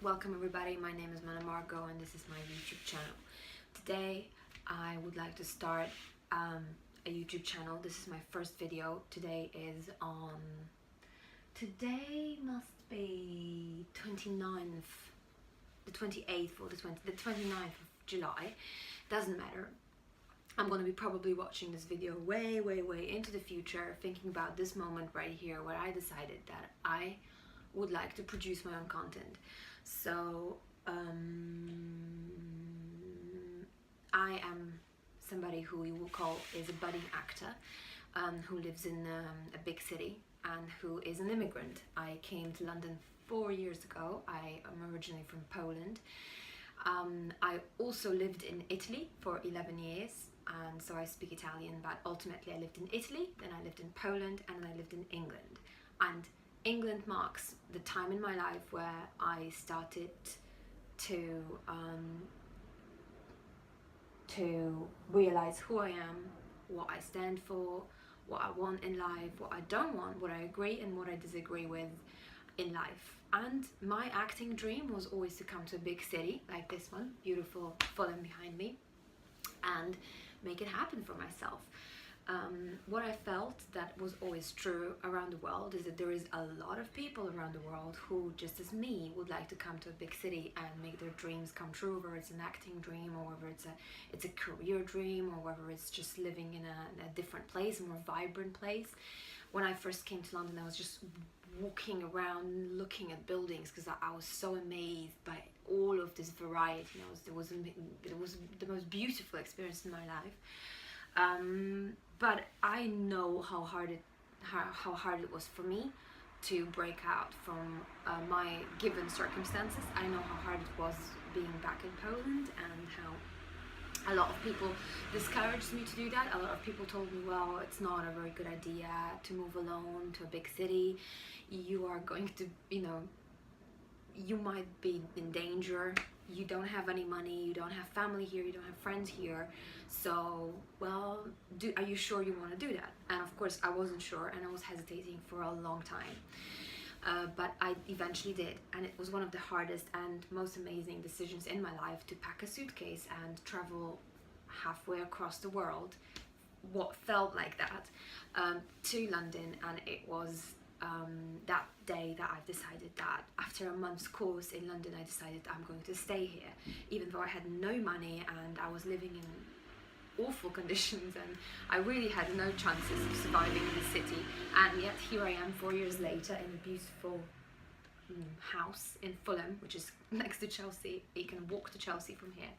Welcome everybody, my name is Mana Margot and this is my YouTube channel. Today I would like to start a YouTube channel. This is my first video. Today must be 29th, the 28th or the 29th of July. Doesn't matter. I'm going to be probably watching this video way into the future, thinking about this moment right here where I decided that I would like to produce my own content. So I am somebody who you will call is a budding actor, who lives in a big city and who is an immigrant. I came to London 4 years ago. I am originally from Poland. I also lived in Italy for 11 years, and so I speak Italian, but ultimately I lived in Italy, then I lived in Poland, and then I lived in England. And England marks the time in my life where I started to realize who I am, what I stand for, what I want in life, what I don't want, what I agree and what I disagree with in life. And my acting dream was always to come to a big city like this one, beautiful Fulham behind me, and make it happen for myself. What I felt that was always true around the world is that there is a lot of people around the world who, just as me, would like to come to a big city and make their dreams come true, whether it's an acting dream or whether it's a career dream or whether it's just living in a different place, a more vibrant place. When I first came to London, I was just walking around looking at buildings because I was so amazed by all of this variety. It was the most beautiful experience in my life. But I know how hard it was for me to break out from my given circumstances. I know how hard it was being back in Poland, and how a lot of people discouraged me to do that. A lot of people told me, well, it's not a very good idea to move alone to a big city. You are going to, you might be in danger. You don't have any money, you don't have family here, you don't have friends here, so, well, are you sure you want to do that? And of course I wasn't sure, and I was hesitating for a long time, but I eventually did, and it was one of the hardest and most amazing decisions in my life, to pack a suitcase and travel halfway across the world, what felt like that, to London. And it was that day that I've decided that after a month's course in London, I decided I'm going to stay here, even though I had no money and I was living in awful conditions and I really had no chances of surviving in the city. And yet here I am 4 years later in a beautiful house in Fulham, which is next to Chelsea. You can walk to Chelsea from here.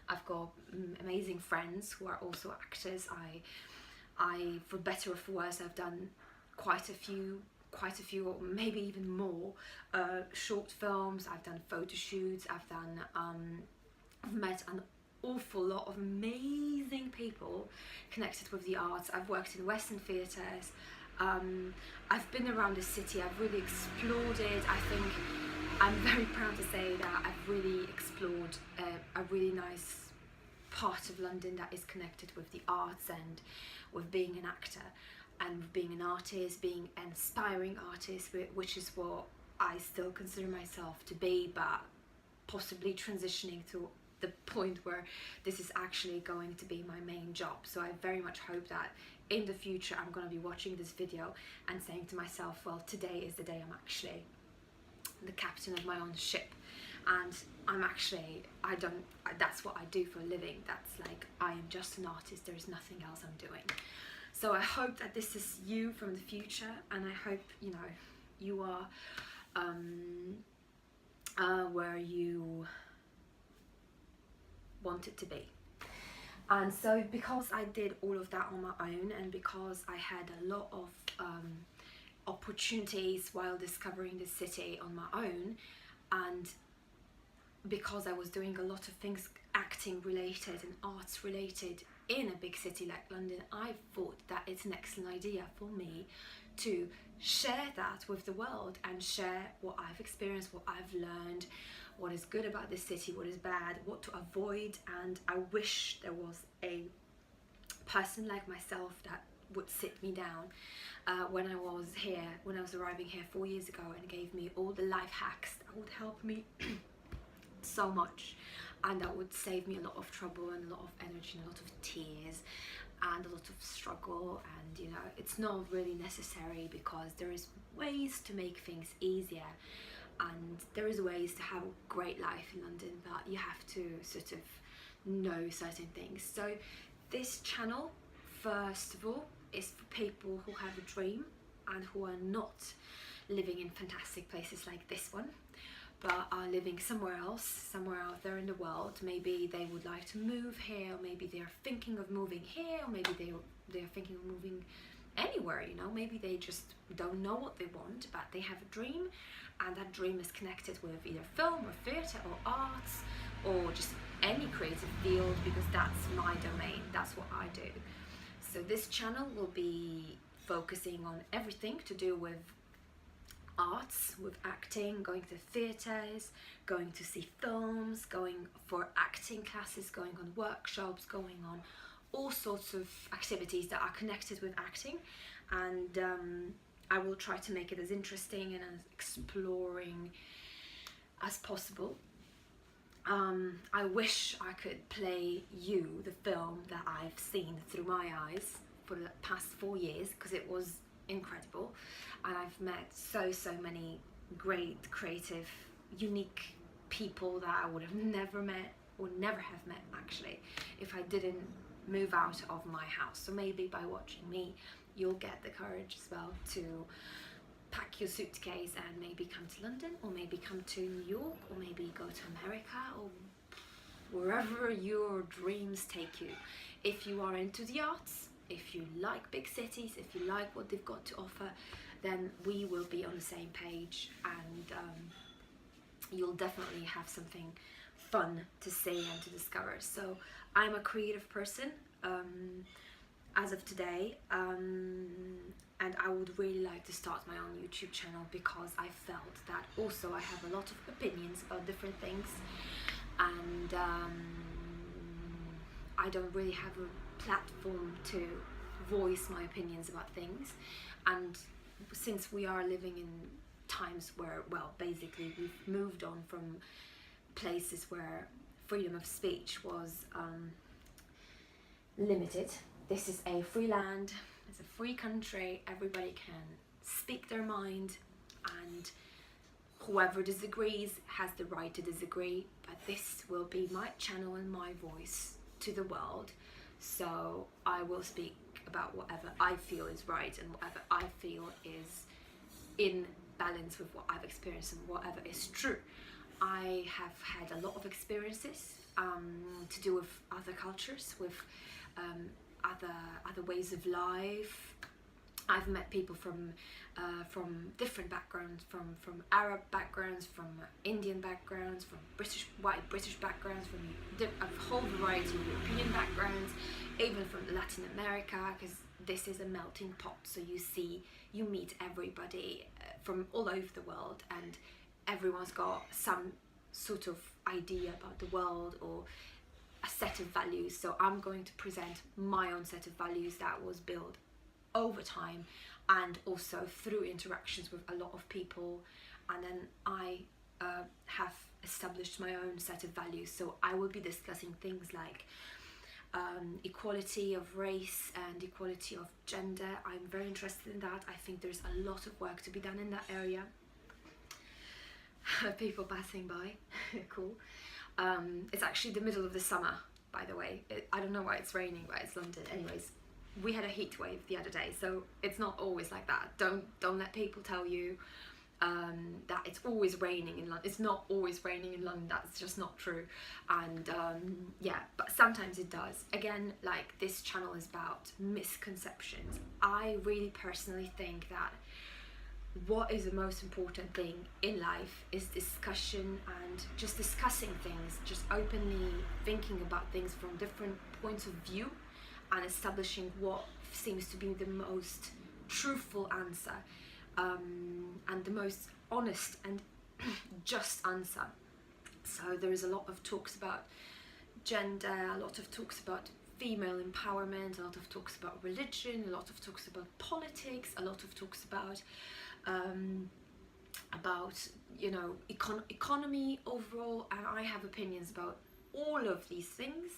I've got amazing friends who are also actors. I for better or for worse, I've done quite a few, or maybe even more, short films. I've done photo shoots. I've met an awful lot of amazing people connected with the arts. I've worked in Western theatres. I've been around the city. I've really explored it. I think I'm very proud to say that I've really explored a really nice part of London that is connected with the arts and with being an actor and being an artist, being an aspiring artist, which is what I still consider myself to be, but possibly transitioning to the point where this is actually going to be my main job. So I very much hope that in the future I'm going to be watching this video and saying to myself, well, today is the day I'm actually the captain of my own ship, and that's what I do for a living. That's like, I am just an artist, there is nothing else I'm doing. So I hope that this is you from the future, and I hope you are where you want it to be. And so because I did all of that on my own, and because I had a lot of opportunities while discovering the city on my own, and because I was doing a lot of things acting related and arts related in a big city like London, I thought that it's an excellent idea for me to share that with the world and share what I've experienced, what I've learned, what is good about this city, what is bad, what to avoid. And I wish there was a person like myself that would sit me down when I was arriving here 4 years ago, and gave me all the life hacks that would help me so much, and that would save me a lot of trouble and a lot of energy and a lot of tears and a lot of struggle. And you know, it's not really necessary, because there is ways to make things easier, and there is ways to have a great life in London, but you have to sort of know certain things. So this channel, first of all, is for people who have a dream and who are not living in fantastic places like this one, but are living somewhere else, somewhere out there in the world. Maybe they would like to move here, or maybe they are thinking of moving here, or maybe they're thinking of moving anywhere, you know. Maybe they just don't know what they want, but they have a dream, and that dream is connected with either film or theatre or arts or just any creative field, because that's my domain, that's what I do. So this channel will be focusing on everything to do with arts, with acting, going to theatres, going to see films, going for acting classes, going on workshops, going on all sorts of activities that are connected with acting. And I will try to make it as interesting and as exploring as possible. I wish I could play you the film that I've seen through my eyes for the past 4 years, because it was incredible, and I've met so many great, creative, unique people that I would have never met, or never have met actually, if I didn't move out of my house. So maybe by watching me, you'll get the courage as well to pack your suitcase and maybe come to London, or maybe come to New York, or maybe go to America, or wherever your dreams take you. If you are into the arts, if you like big cities, if you like what they've got to offer, then we will be on the same page, and you'll definitely have something fun to say and to discover. So I'm a creative person as of today, and I would really like to start my own YouTube channel, because I felt that also I have a lot of opinions about different things, and I don't really have a platform to voice my opinions about things. And since we are living in times where, well, basically we've moved on from places where freedom of speech was limited. This is a free land, it's a free country, everybody can speak their mind, and whoever disagrees has the right to disagree, but this will be my channel and my voice to the world. So I will speak about whatever I feel is right, and whatever I feel is in balance with what I've experienced, and whatever is true. I have had a lot of experiences to do with other cultures, with other ways of life. I've met people from different backgrounds, from Arab backgrounds, from Indian backgrounds, from white British backgrounds, from a whole variety of European backgrounds, even from Latin America, because this is a melting pot. So you meet everybody from all over the world, and everyone's got some sort of idea about the world or a set of values. So I'm going to present my own set of values that was built over time, and also through interactions with a lot of people, and then I have established my own set of values. So I will be discussing things like equality of race and equality of gender. I'm very interested in that. I think there's a lot of work to be done in that area. People passing by, cool. It's actually the middle of the summer, by the way. I don't know why it's raining, but it's London. Anyways, we had a heat wave the other day, so it's not always like that. Don't let people tell you that it's always raining in London. It's not always raining in London. That's just not true. And yeah, but sometimes it does. Again, like, this channel is about misconceptions. I really personally think that what is the most important thing in life is discussion, and just discussing things, just openly thinking about things from different points of view, and establishing what seems to be the most truthful answer, and the most honest and just answer. So there is a lot of talks about gender, a lot of talks about female empowerment, a lot of talks about religion, a lot of talks about politics, a lot of talks about about, you know, economy overall, and I have opinions about all of these things,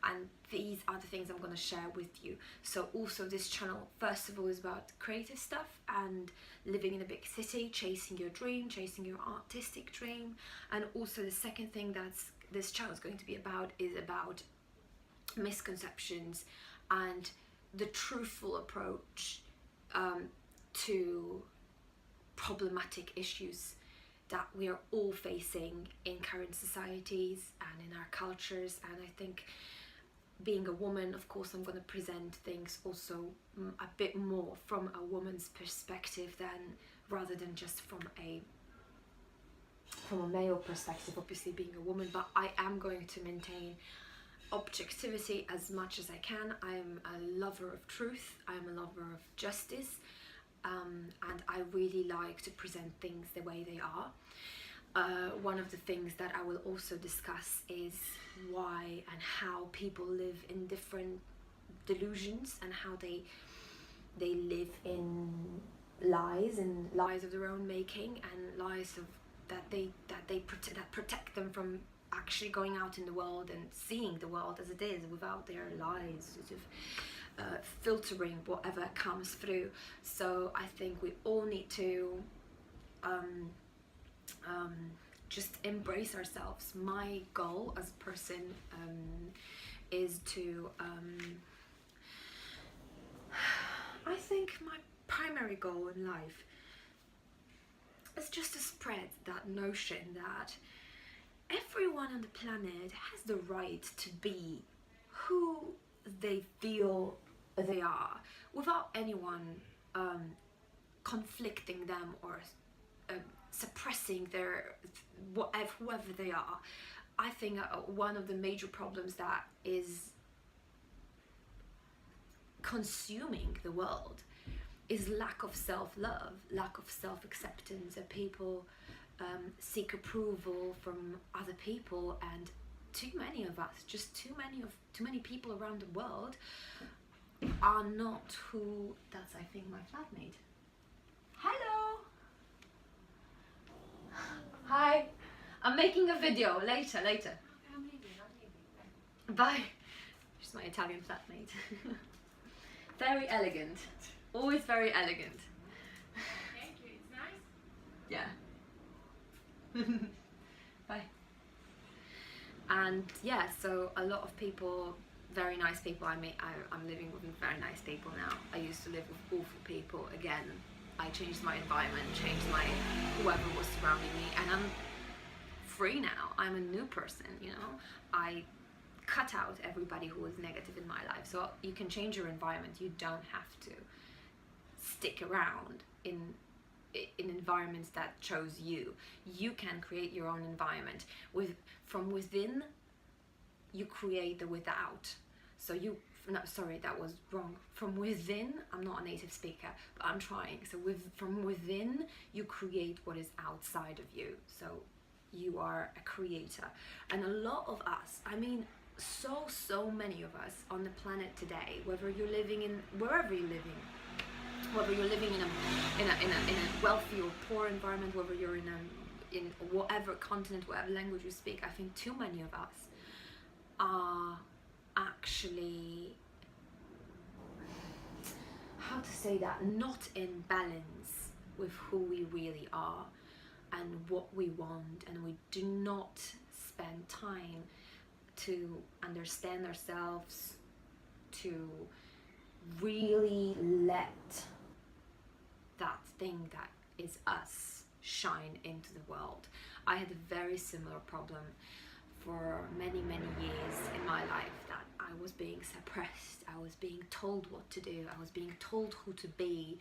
and these are the things I'm going to share with you. So also this channel, first of all, is about creative stuff and living in a big city, chasing your dream, chasing your artistic dream. And also the second thing that's this channel is going to be about is about misconceptions and the truthful approach to problematic issues that we are all facing in current societies and in our cultures. And I think, being a woman, of course, I'm going to present things also a bit more from a woman's perspective rather than just from a male perspective, obviously being a woman. But I am going to maintain objectivity as much as I can. I am a lover of truth, I am a lover of justice, and I really like to present things the way they are. One of the things that I will also discuss is why and how people live in different delusions, and how they live in lies of their own making, and lies of that protect them from actually going out in the world and seeing the world as it is, without their lies sort of filtering whatever comes through. So I think we all need to just embrace ourselves. My goal as a person is to I think my primary goal in life is just to spread that notion that everyone on the planet has the right to be who they feel they are, without anyone conflicting them or suppressing their whoever they are. I think one of the major problems that is consuming the world is lack of self-love, lack of self-acceptance, that people seek approval from other people, and too many of us, just too many people around the world are not who. That's, I think, my flatmate. Hello. Hi. I'm making a video. Later. I'm leaving. Bye. She's my Italian flatmate. Very elegant. Always very elegant. Thank you. It's nice. Yeah. Bye. And yeah, so a lot of people, very nice people. I'm living with very nice people now. I used to live with awful people. Again, I changed my environment, changed my whoever was surrounding me, and I'm free now. I'm a new person, you know. I cut out everybody who was negative in my life. So you can change your environment. You don't have to stick around in environments that chose you. You can create your own environment. From within, you create the without. So sorry, that was wrong. From within, I'm not a native speaker, but I'm trying. So from within, you create what is outside of you. So you are a creator. And a lot of us, I mean, so many of us on the planet today, whether you're living in wherever you're living, whether you're living in a wealthy or poor environment, whether you're in whatever continent, whatever language you speak, I think too many of us are actually, how to say that, not in balance with who we really are and what we want, and we do not spend time to understand ourselves, to really let that thing that is us shine into the world. I had a very similar problem for many years in my life, that I was being suppressed, I was being told what to do, I was being told who to be,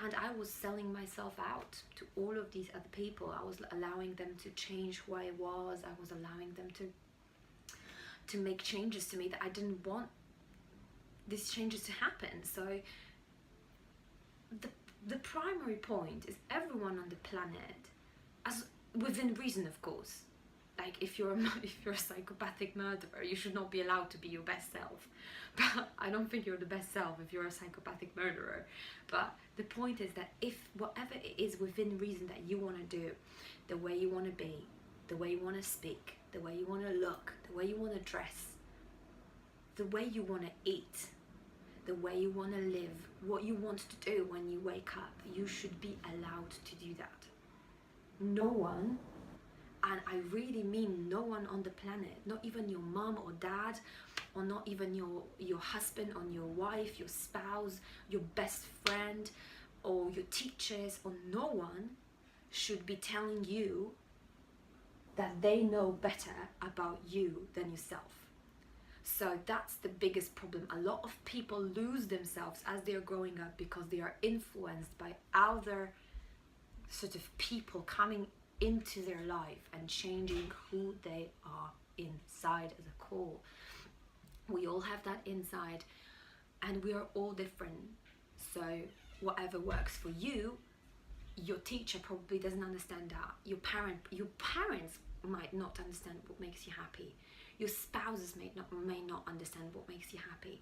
and I was selling myself out to all of these other people. I was allowing them to change who I was, I was allowing them to make changes to me that I didn't want these changes to happen. So the primary point is everyone on the planet, as within reason of course, like if you're a psychopathic murderer, you should not be allowed to be your best self. But I don't think you're the best self if you're a psychopathic murderer. But the point is that if whatever it is within reason that you want to do, the way you want to be, the way you want to speak, the way you want to look, the way you want to dress, the way you want to eat, the way you want to live, what you want to do when you wake up, you should be allowed to do that. No one, and I really mean no one on the planet, not even your mom or dad, or not even your husband or your wife, your spouse, your best friend, or your teachers, or no one should be telling you that they know better about you than yourself. So that's the biggest problem. A lot of people lose themselves as they're growing up because they are influenced by other sort of people coming into their life and changing who they are inside as a core. We all have that inside, and we are all different. So whatever works for you, your teacher probably doesn't understand that. Your parents might not understand what makes you happy. Your spouses may not understand what makes you happy.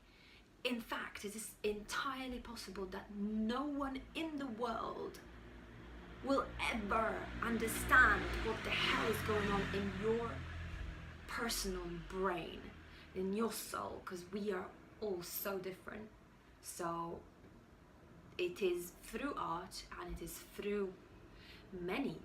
In fact, it is entirely possible that no one in the world will ever understand what the hell is going on in your personal brain, in your soul, because we are all so different. So it is through art, and it is through many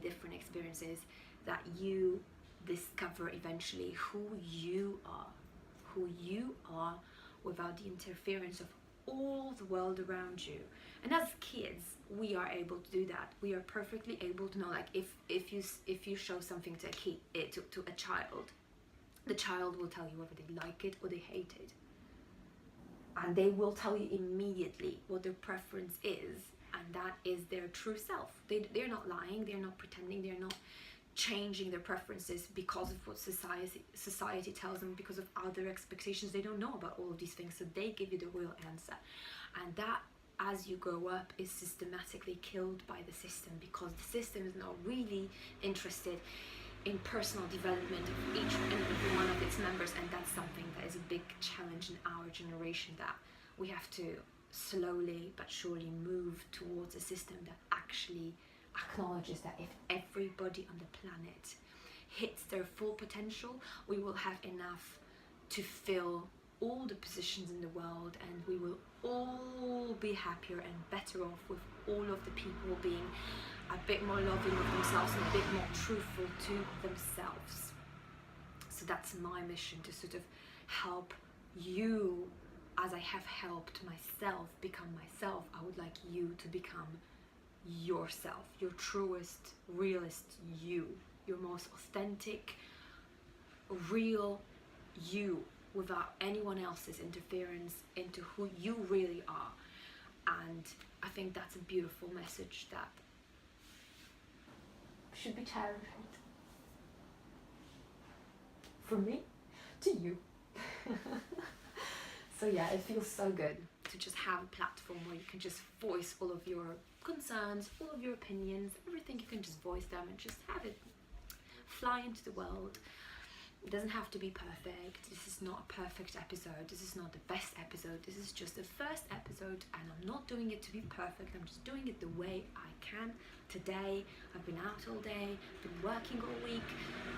different experiences that you discover eventually who you are without the interference of all the world around you. And as kids, we are able to do that. We are perfectly able to know, like if you show something to a child, the child will tell you whether they like it or they hate it, and they will tell you immediately what their preference is, and that is their true self. They're not lying, they're not pretending, they're not changing their preferences because of what society tells them, because of other expectations. They don't know about all of these things, so they give you the real answer. And that, as you grow up, is systematically killed by the system, because the system is not really interested in personal development of each and every one of its members. And that's something that is a big challenge in our generation, that we have to slowly but surely move towards a system that actually acknowledges that if everybody on the planet hits their full potential, we will have enough to fill all the positions in the world, and we will all be happier and better off, with all of the people being a bit more loving of themselves and a bit more truthful to themselves. So that's my mission, to sort of help you, as I have helped myself become myself. I would like you to become yourself, your truest, realest you, your most authentic, real you, without anyone else's interference into who you really are. And I think that's a beautiful message that should be cherished from me to you. So yeah, it feels so good to just have a platform where you can just voice all of your concerns, all of your opinions, everything. You can just voice them and just have it fly into the world. It doesn't have to be perfect. This is not a perfect episode. This is not the best episode. This is just the first episode, and I'm not doing it to be perfect. I'm just doing it the way I can. Today, I've been out all day, been working all week,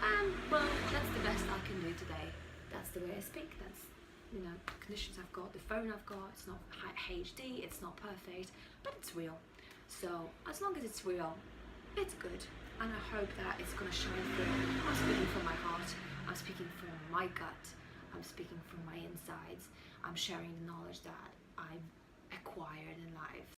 and well, that's the best I can do today. That's the way I speak. That's, you know, the conditions I've got, the phone I've got. It's not HD, it's not perfect, but it's real. So as long as it's real, it's good. And I hope that it's going to shine through. I'm speaking from my heart. I'm speaking from my gut. I'm speaking from my insides. I'm sharing the knowledge that I've acquired in life.